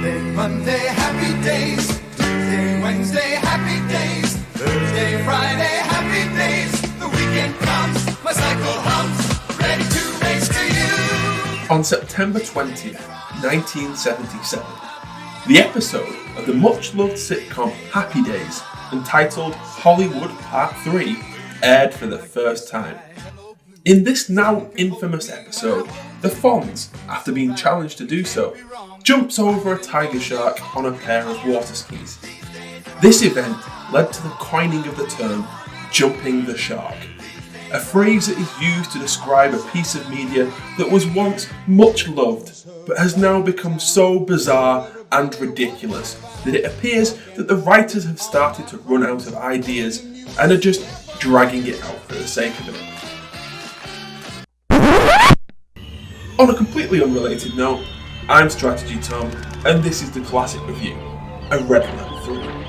Monday, happy days. Tuesday, Wednesday, happy days. Thursday, Friday, happy days. The weekend comes, my cycle hums, ready to race to you. On September 20th, 1977, the episode of the much-loved sitcom Happy Days, entitled Hollywood Part 3, aired for the first time. In this now infamous episode, the Fonz, after being challenged to do so, jumps over a tiger shark on a pair of water skis. This event led to the coining of the term jumping the shark, a phrase that is used to describe a piece of media that was once much loved but has now become so bizarre and ridiculous that it appears that the writers have started to run out of ideas and are just dragging it out for the sake of it. On a completely unrelated note, I'm Strategy Tom, and this is the Classic Review, a Red Alert 3.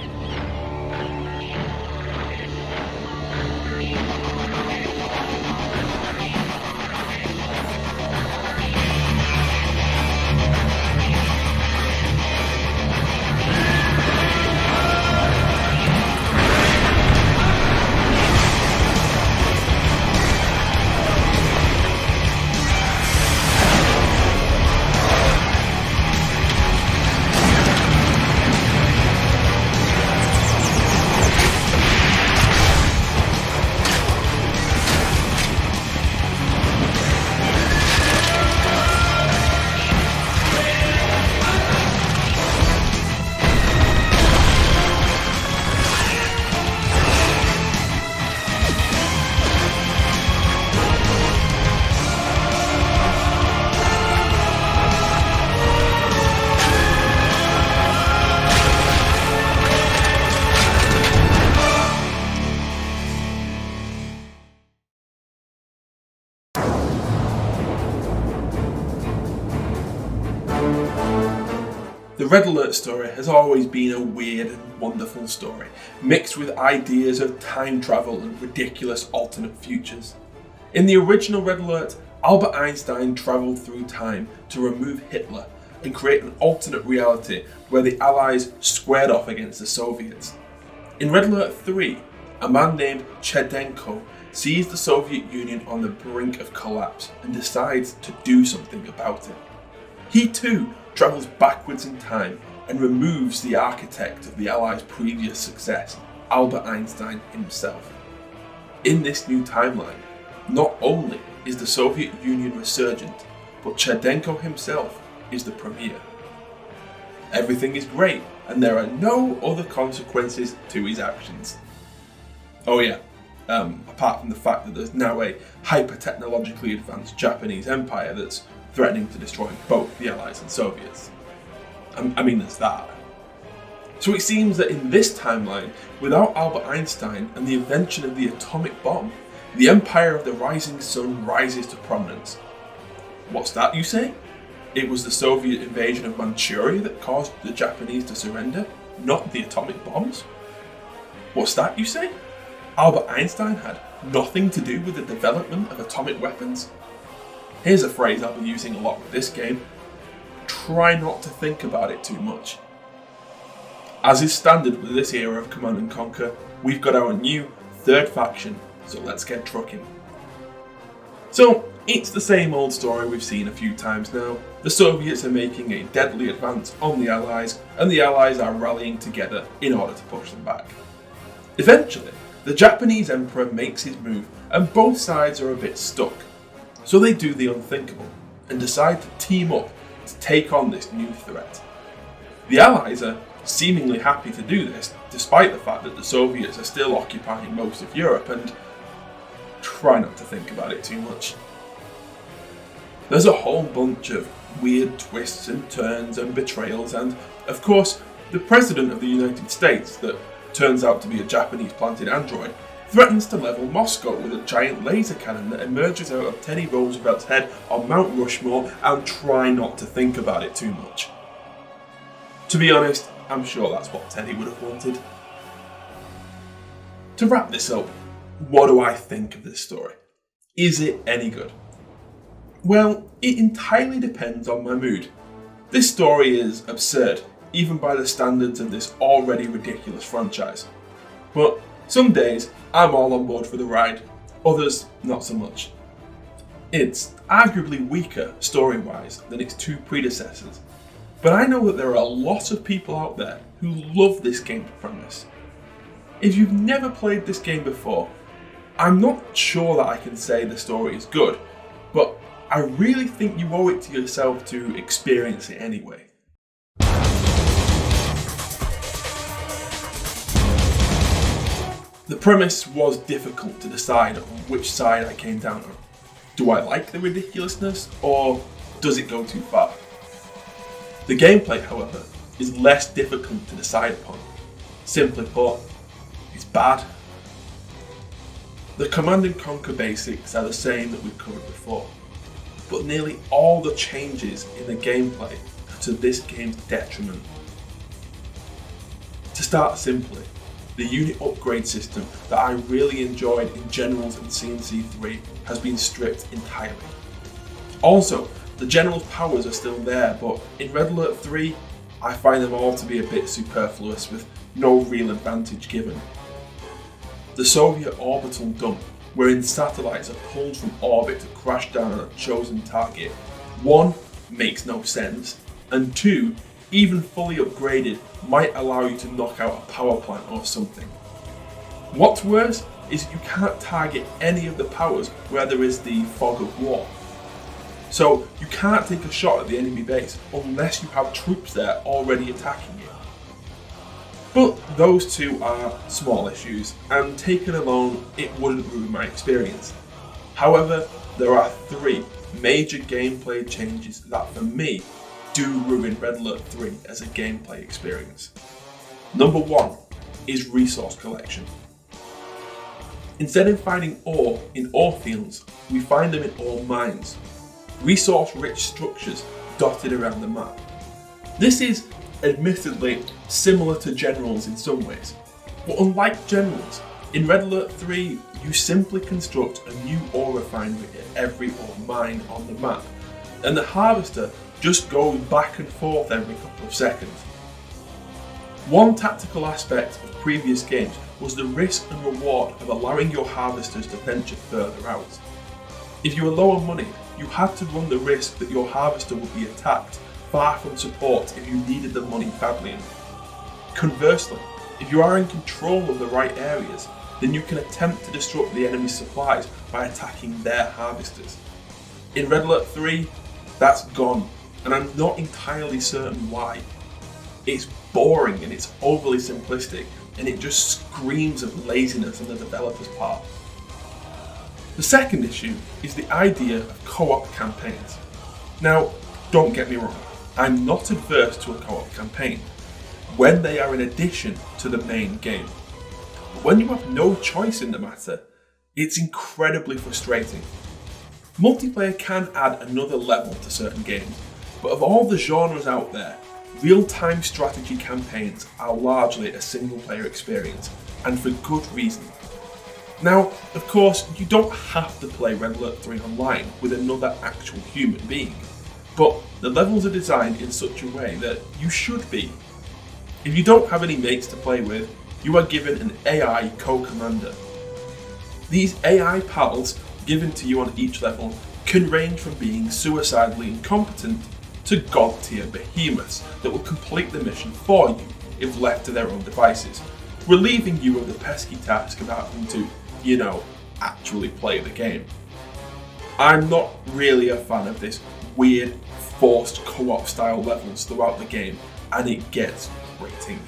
The Red Alert story has always been a weird and wonderful story, mixed with ideas of time travel and ridiculous alternate futures. In the original Red Alert, Albert Einstein travelled through time to remove Hitler and create an alternate reality where the Allies squared off against the Soviets. In Red Alert 3, a man named Chedenko sees the Soviet Union on the brink of collapse and decides to do something about it. He too travels backwards in time and removes the architect of the Allies' previous success, Albert Einstein himself. In this new timeline, not only is the Soviet Union resurgent, but Chedenko himself is the premier. Everything is great, and there are no other consequences to his actions. Oh yeah, apart from the fact that there's now a hyper-technologically advanced Japanese empire that's threatening to destroy both the Allies and Soviets. I mean, there's that. So it seems that in this timeline, without Albert Einstein and the invention of the atomic bomb, the empire of the rising sun rises to prominence. What's that, you say? It was the Soviet invasion of Manchuria that caused the Japanese to surrender, not the atomic bombs? What's that, you say? Albert Einstein had nothing to do with the development of atomic weapons? Here's a phrase I'll be using a lot with this game. Try not to think about it too much. As is standard with this era of Command & Conquer, we've got our new third faction, so let's get trucking. So, it's the same old story we've seen a few times now. The Soviets are making a deadly advance on the Allies, and the Allies are rallying together in order to push them back. Eventually, the Japanese Emperor makes his move, and both sides are a bit stuck. So they do the unthinkable, and decide to team up to take on this new threat. The Allies are seemingly happy to do this, despite the fact that the Soviets are still occupying most of Europe, and try not to think about it too much. There's a whole bunch of weird twists and turns and betrayals, and of course, the President of the United States, that turns out to be a Japanese planted android, threatens to level Moscow with a giant laser cannon that emerges out of Teddy Roosevelt's head on Mount Rushmore, and try not to think about it too much. To be honest, I'm sure that's what Teddy would have wanted. To wrap this up, what do I think of this story? Is it any good? Well, it entirely depends on my mood. This story is absurd, even by the standards of this already ridiculous franchise. But some days I'm all on board for the ride, others not so much. It's arguably weaker story-wise than its two predecessors, but I know that there are a lot of people out there who love this game premise. If you've never played this game before, I'm not sure that I can say the story is good, but I really think you owe it to yourself to experience it anyway. The premise was difficult to decide on which side I came down on. Do I like the ridiculousness, or does it go too far? The gameplay, however, is less difficult to decide upon. Simply put, it's bad. The Command and Conquer basics are the same that we've covered before, but nearly all the changes in the gameplay are to this game's detriment. To start simply, the unit upgrade system that I really enjoyed in Generals and CNC3 has been stripped entirely. Also, the General's powers are still there, but in Red Alert 3, I find them all to be a bit superfluous with no real advantage given. The Soviet orbital dump, wherein satellites are pulled from orbit to crash down on a chosen target, 1, makes no sense, and 2, even fully upgraded, might allow you to knock out a power plant or something. What's worse is you can't target any of the powers where there is the fog of war. So you can't take a shot at the enemy base unless you have troops there already attacking it. But those two are small issues, and taken alone it wouldn't ruin my experience. However, there are 3 major gameplay changes that for me do ruin Red Alert 3 as a gameplay experience. Number 1 is resource collection. Instead of finding ore in ore fields, we find them in ore mines, resource-rich structures dotted around the map. This is admittedly similar to Generals in some ways, but unlike Generals, in Red Alert 3 you simply construct a new ore refinery at every ore mine on the map, and the harvester just goes back and forth every couple of seconds. One tactical aspect of previous games was the risk and reward of allowing your harvesters to venture further out. If you were low on money, you had to run the risk that your harvester would be attacked far from support if you needed the money badly enough. Conversely, if you are in control of the right areas, then you can attempt to disrupt the enemy's supplies by attacking their harvesters. In Red Alert 3, that's gone, and I'm not entirely certain why. It's boring and it's overly simplistic, and it just screams of laziness on the developer's part. The second issue is the idea of co-op campaigns. Now, don't get me wrong, I'm not adverse to a co-op campaign when they are in addition to the main game. But when you have no choice in the matter, it's incredibly frustrating. Multiplayer can add another level to certain games, but of all the genres out there, real-time strategy campaigns are largely a single-player experience, and for good reason. Now, of course, you don't have to play Red Alert 3 online with another actual human being, but the levels are designed in such a way that you should be. If you don't have any mates to play with, you are given an AI co-commander. These AI pals given to you on each level can range from being suicidally incompetent to god-tier behemoths that will complete the mission for you if left to their own devices, relieving you of the pesky task of having to, actually play the game. I'm not really a fan of this weird, forced co-op style levels throughout the game, and it gets grating.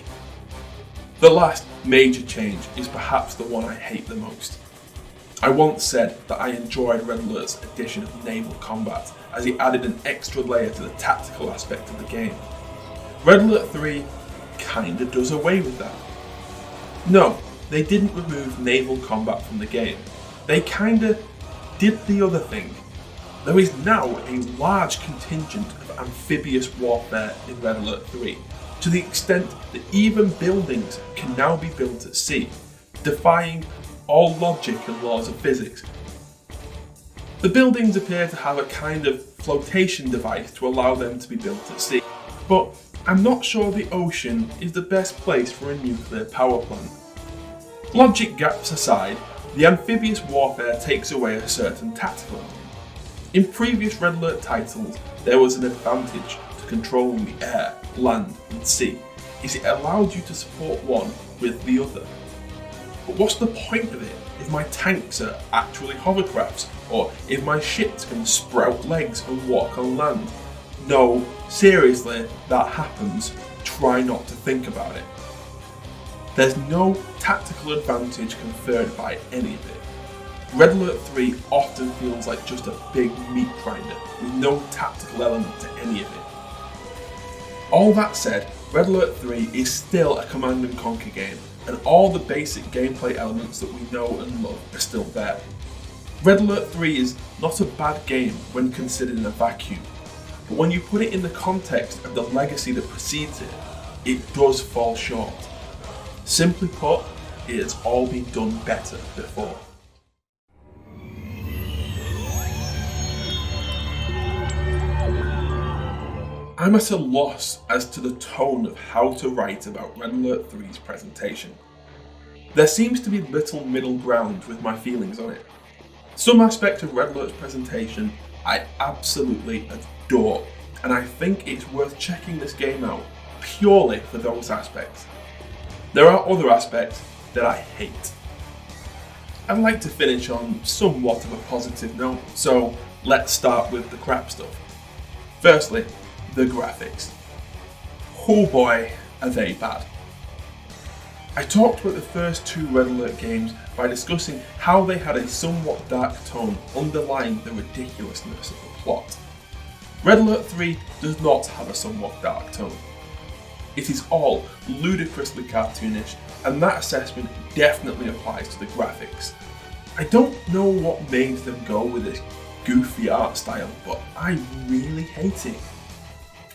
The last major change is perhaps the one I hate the most. I once said that I enjoyed Red Alert's addition of naval combat, as it added an extra layer to the tactical aspect of the game. Red Alert 3 kinda does away with that. No, they didn't remove naval combat from the game. They kinda did the other thing. There is now a large contingent of amphibious warfare in Red Alert 3, to the extent that even buildings can now be built at sea, defying all logic and laws of physics. The buildings appear to have a kind of flotation device to allow them to be built at sea. but I'm not sure the ocean is the best place for a nuclear power plant. Logic gaps aside, the amphibious warfare takes away a certain tactical element. In previous Red Alert titles, there was an advantage to controlling the air, land and sea, as it allowed you to support one with the other. But what's the point of it if my tanks are actually hovercrafts, or if my ships can sprout legs and walk on land? No, seriously, that happens. Try not to think about it. There's no tactical advantage conferred by any of it. Red Alert 3 often feels like just a big meat grinder with no tactical element to any of it. All that said, Red Alert 3 is still a command and conquer game, and all the basic gameplay elements that we know and love are still there. Red Alert 3 is not a bad game when considered in a vacuum, but when you put it in the context of the legacy that precedes it, it does fall short. Simply put, it has all been done better before. I'm at a loss as to the tone of how to write about Red Alert 3's presentation. There seems to be little middle ground with my feelings on it. Some aspect of Red Alert's presentation I absolutely adore, and I think it's worth checking this game out purely for those aspects. There are other aspects that I hate. I'd like to finish on somewhat of a positive note, so let's start with the crap stuff. Firstly, the graphics. Oh boy, are they bad. I talked about the first two Red Alert games by discussing how they had a somewhat dark tone underlying the ridiculousness of the plot. Red Alert 3 does not have a somewhat dark tone. It is all ludicrously cartoonish, and that assessment definitely applies to the graphics. I don't know what made them go with this goofy art style, but I really hate it.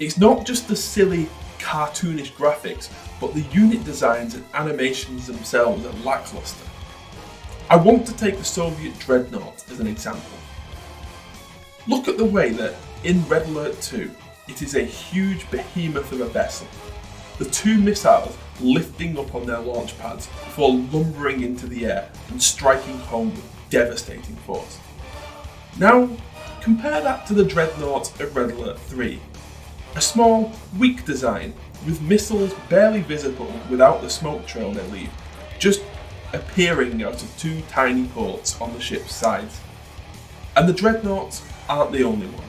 It's not just the silly, cartoonish graphics, but the unit designs and animations themselves are lackluster. I want to take the Soviet Dreadnought as an example. Look at the way that, in Red Alert 2, it is a huge behemoth of a vessel. The two missiles lifting up on their launch pads before lumbering into the air and striking home with devastating force. Now, compare that to the Dreadnought of Red Alert 3. A small, weak design with missiles barely visible without the smoke trail they leave, just appearing out of two tiny ports on the ship's sides. And the Dreadnoughts aren't the only one.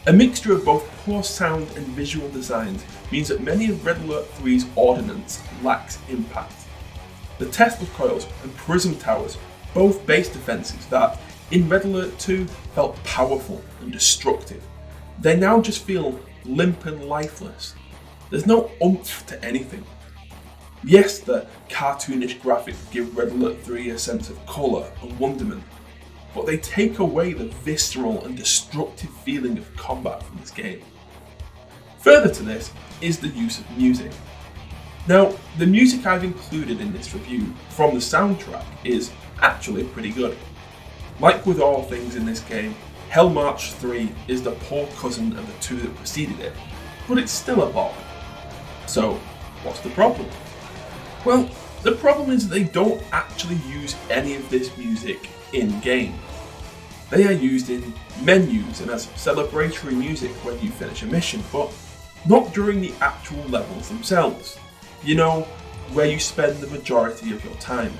A mixture of both poor sound and visual designs means that many of Red Alert 3's ordnance lacks impact. The Tesla coils and prism towers, both base defences that, in Red Alert 2, felt powerful and destructive. They now just feel limp and lifeless. There's no oomph to anything. Yes, the cartoonish graphics give Red Alert 3 a sense of colour and wonderment, but they take away the visceral and destructive feeling of combat from this game. Further to this is the use of music. Now, the music I've included in this review from the soundtrack is actually pretty good. Like with all things in this game, Hell March 3 is the poor cousin of the two that preceded it, but it's still a bop. So, what's the problem? Well, the problem is that they don't actually use any of this music in-game. They are used in menus and as celebratory music when you finish a mission, but not during the actual levels themselves. You know, where you spend the majority of your time.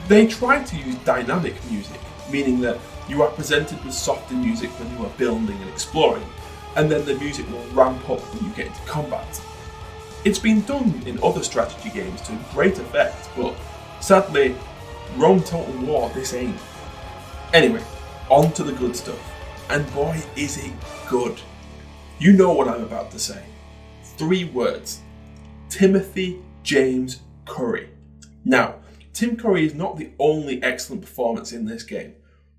They try to use dynamic music, meaning that you are presented with softer music when you are building and exploring, and then the music will ramp up when you get into combat. It's been done in other strategy games to great effect, but sadly, Rome Total War this ain't. Anyway, on to the good stuff, and boy is it good. You know what I'm about to say. 3 words. Timothy James Curry. Now, Tim Curry is not the only excellent performance in this game.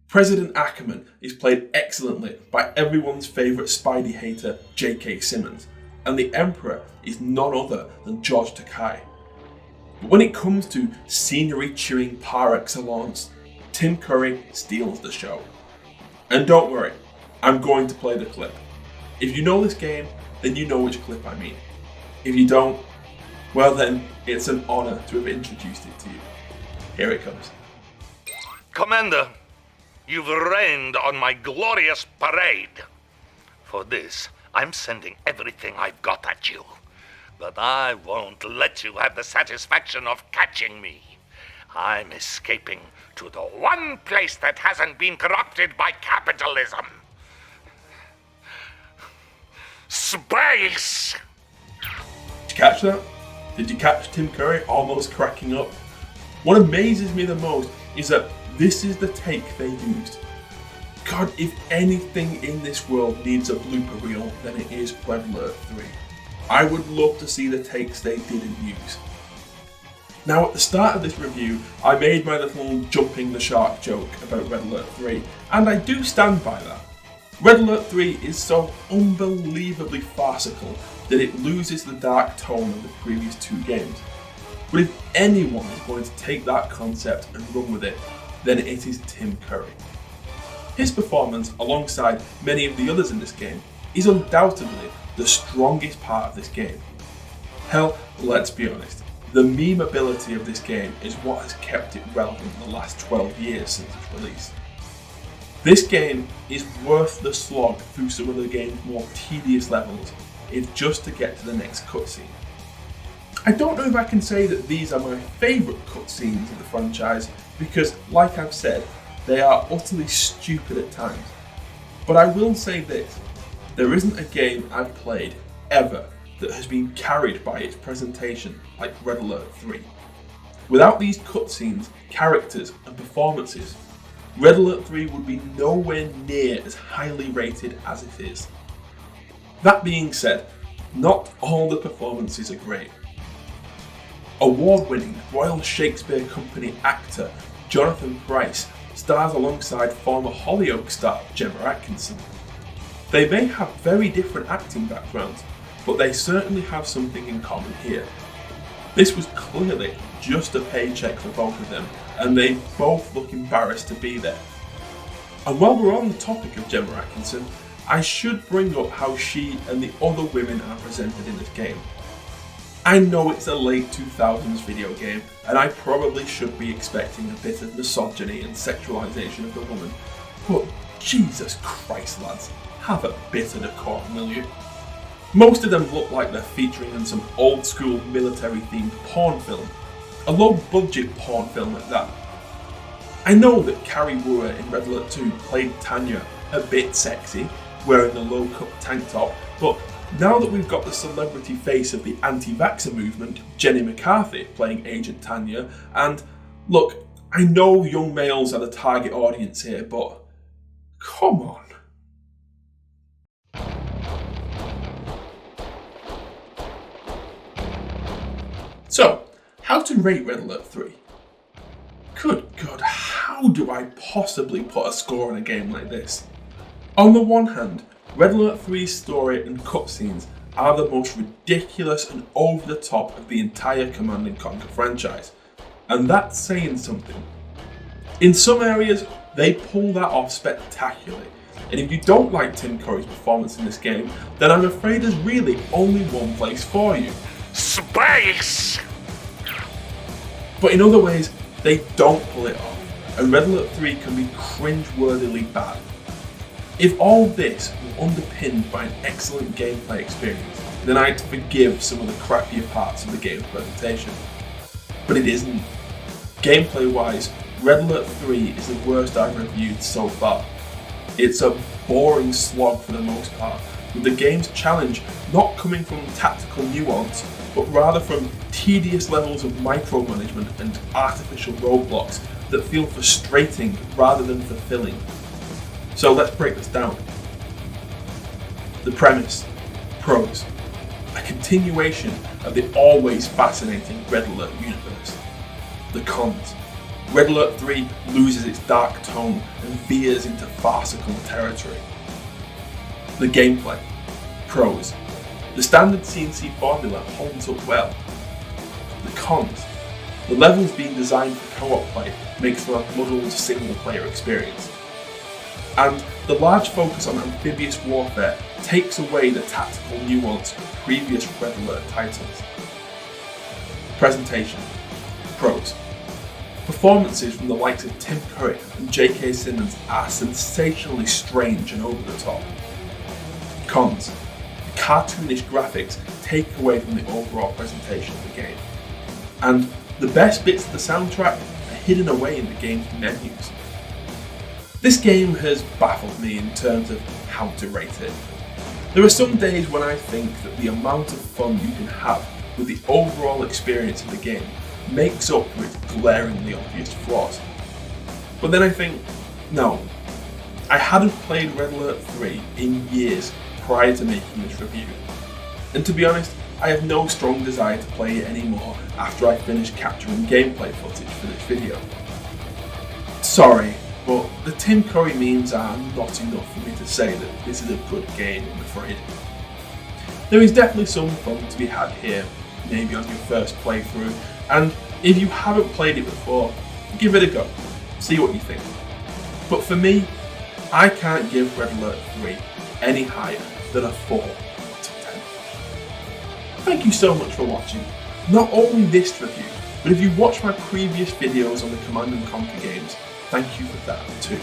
President Ackerman is played excellently by everyone's favourite Spidey hater, J.K. Simmons, and the Emperor is none other than George Takei. But when it comes to scenery chewing par excellence, Tim Curry steals the show. And don't worry, I'm going to play the clip. If you know this game, then you know which clip I mean. If you don't, well then, it's an honour to have introduced it to you. Here it comes. Commander, you've rained on my glorious parade. For this, I'm sending everything I've got at you. But I won't let you have the satisfaction of catching me. I'm escaping to the one place that hasn't been corrupted by capitalism. Space! Did you catch that? Did you catch Tim Curry almost cracking up? What amazes me the most is that this is the take they used. God, if anything in this world needs a blooper reel, then it is Red Alert 3. I would love to see the takes they didn't use. Now, at the start of this review, I made my little jumping the shark joke about Red Alert 3, and I do stand by that. Red Alert 3 is so unbelievably farcical that it loses the dark tone of the previous two games. But if anyone is going to take that concept and run with it, then it is Tim Curry. His performance, alongside many of the others in this game, is undoubtedly the strongest part of this game. Hell, let's be honest, the memeability of this game is what has kept it relevant in the last 12 years since its release. This game is worth the slog through some of the game's more tedious levels, if just to get to the next cutscene. I don't know if I can say that these are my favourite cutscenes of the franchise, because, like I've said, they are utterly stupid at times. But I will say this, there isn't a game I've played, ever, that has been carried by its presentation like Red Alert 3. Without these cutscenes, characters and performances, Red Alert 3 would be nowhere near as highly rated as it is. That being said, not all the performances are great. Award-winning Royal Shakespeare Company actor Jonathan Pryce stars alongside former Hollyoaks star Gemma Atkinson. They may have very different acting backgrounds, but they certainly have something in common here. This was clearly just a paycheck for both of them, and they both look embarrassed to be there. And while we're on the topic of Gemma Atkinson, I should bring up how she and the other women are presented in this game. I know it's a late 2000s video game, and I probably should be expecting a bit of misogyny and sexualisation of the woman, but Jesus Christ lads, have a bit of decorum, will you? Most of them look like they're featuring in some old school military themed porn film, a low budget porn film at that. I know that Carrie Wooer in Red Alert 2 played Tanya a bit sexy, wearing a low cut tank top, but now that we've got the celebrity face of the anti-vaxxer movement, Jenny McCarthy, playing Agent Tanya, and look, I know young males are the target audience here, but come on. So, how to rate Red Alert 3? Good God, how do I possibly put a score on a game like this? On the one hand, Red Alert 3's story and cutscenes are the most ridiculous and over the top of the entire Command & Conquer franchise, and that's saying something. In some areas, they pull that off spectacularly, and if you don't like Tim Curry's performance in this game, then I'm afraid there's really only one place for you. Space! But in other ways, they don't pull it off, and Red Alert 3 can be cringe-worthily bad. If all this was underpinned by an excellent gameplay experience, then I'd forgive some of the crappier parts of the game's presentation. But it isn't. Gameplay-wise, Red Alert 3 is the worst I've reviewed so far. It's a boring slog for the most part, with the game's challenge not coming from tactical nuance, but rather from tedious levels of micromanagement and artificial roadblocks that feel frustrating rather than fulfilling. So let's break this down. The premise, pros, a continuation of the always fascinating Red Alert universe. The cons, Red Alert 3 loses its dark tone and veers into farcical territory. The gameplay, pros, the standard CNC formula holds up well. The cons, the levels being designed for co-op play makes for a muddled single player experience. and the large focus on amphibious warfare takes away the tactical nuance of previous Red Alert titles. Presentation. Pros. Performances from the likes of Tim Curry and J.K. Simmons are sensationally strange and over the top. Cons. The cartoonish graphics take away from the overall presentation of the game. And the best bits of the soundtrack are hidden away in the game's menus. This game has baffled me in terms of how to rate it. There are some days when I think that the amount of fun you can have with the overall experience of the game makes up for its glaringly obvious flaws. But then I think, no, I hadn't played Red Alert 3 in years prior to making this review. And to be honest, I have no strong desire to play it anymore after I finish capturing gameplay footage for this video. Sorry, but the Tim Curry memes are not enough for me to say that this is a good game, I'm afraid. There is definitely some fun to be had here, maybe on your first playthrough, and if you haven't played it before, give it a go, see what you think. But for me, I can't give Red Alert 3 any higher than a 4 out of 10. Thank you so much for watching. Not only this review, but if you watched my previous videos on the Command & Conquer games, thank you for that too.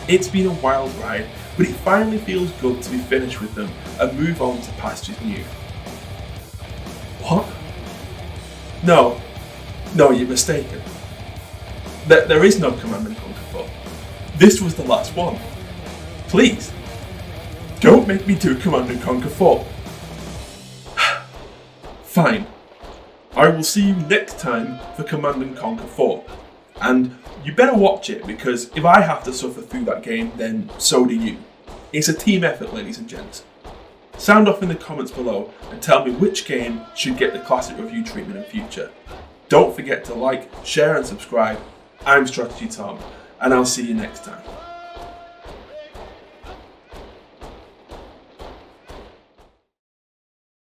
It's been a wild ride, but it finally feels good to be finished with them and move on to pastures new. What? No, you're mistaken. There is no Command & Conquer 4. This was the last one. Please, don't make me do Command & Conquer 4. Fine. I will see you next time for Command & Conquer 4. And you better watch it, because if I have to suffer through that game, then so do you. It's a team effort, ladies and gents. Sound off in the comments below and tell me which game should get the classic review treatment in future. Don't forget to like, share and subscribe. I'm Strategy Tom, and I'll see you next time.